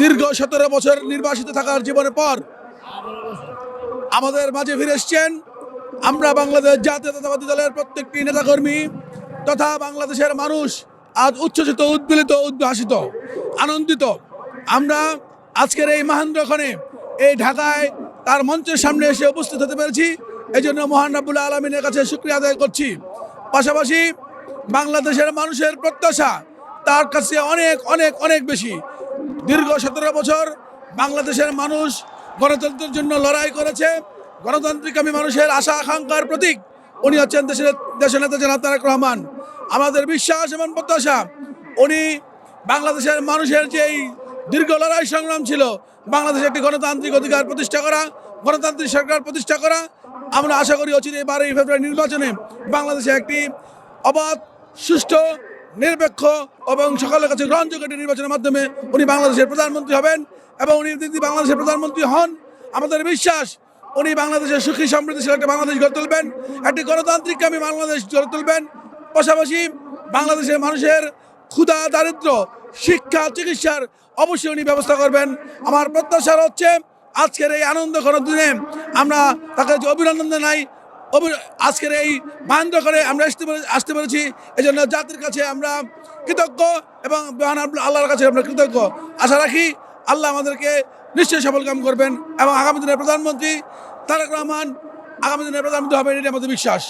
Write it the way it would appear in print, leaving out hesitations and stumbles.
দীর্ঘ 17 বছর নির্বাসিত থাকার জীবনের পর আমাদের মাঝে ফিরে এসছেন। আমরা বাংলাদেশ জাতীয়তাবাদী দলের প্রত্যেকটি নেতাকর্মী তথা বাংলাদেশের মানুষ আজ উচ্ছ্বসিত, উদ্বেলিত, উদ্ভাসিত, আনন্দিত। আমরা আজকের এই মহেন্দ্রক্ষণে এই ঢাকায় তার মঞ্চের সামনে এসে উপস্থিত হতে পেরেছি। এই জন্য মহান রব্বুল আলামিনের কাছে শুকরিয়া আদায় করছি। পাশাপাশি বাংলাদেশের মানুষের প্রত্যাশা তার কাছে অনেক অনেক অনেক বেশি। দীর্ঘ 17 বছর বাংলাদেশের মানুষ গণতন্ত্রের জন্য লড়াই করেছে। গণতান্ত্রিকামী মানুষের আশা আকাঙ্ক্ষার প্রতীক উনি হচ্ছেন দেশের নেতা জনাব তারেক রহমান। আমাদের বিশ্বাস এবং প্রত্যাশা উনি বাংলাদেশের মানুষের যেই দীর্ঘ লড়াই সংগ্রাম ছিল, বাংলাদেশে একটি গণতান্ত্রিক অধিকার প্রতিষ্ঠা করা, গণতান্ত্রিক সরকার প্রতিষ্ঠা করা। আমরা আশা করি অচিরে 12ই ফেব্রুয়ারি নির্বাচনে বাংলাদেশে একটি অবাধ, সুষ্ঠু, নিরপেক্ষ এবং সকলের কাছে গ্রহণযোগ্য একটি নির্বাচনের মাধ্যমে উনি বাংলাদেশের প্রধানমন্ত্রী হবেন। এবং উনি যদি বাংলাদেশের প্রধানমন্ত্রী হন, আমাদের বিশ্বাস উনি বাংলাদেশের সুখী সমৃদ্ধিশীল একটা বাংলাদেশ গড়ে তুলবেন, একটি গণতান্ত্রিককামী বাংলাদেশ গড়ে তুলবেন। পাশাপাশি বাংলাদেশের মানুষের ক্ষুধা, দারিদ্র, শিক্ষা, চিকিৎসার অবশ্যই উনি ব্যবস্থা করবেন। আমার প্রত্যাশা হচ্ছে আজকের এই আনন্দঘন দিনে আমরা তাকে অভিনন্দন জানাই। আজকের এই মহেন্দ্র করে আমরা আসতে পেরেছি, এই জন্য জাতির কাছে আমরা কৃতজ্ঞ এবং আল্লাহর কাছে আমরা কৃতজ্ঞ। আশা রাখি আল্লাহ আমাদেরকে নিশ্চয়ই সফল কাম করবেন এবং আগামী দিনের প্রধানমন্ত্রী তারেক রহমান আগামী দিনের প্রধানমন্ত্রী হবেন, এটি আমাদের বিশ্বাস।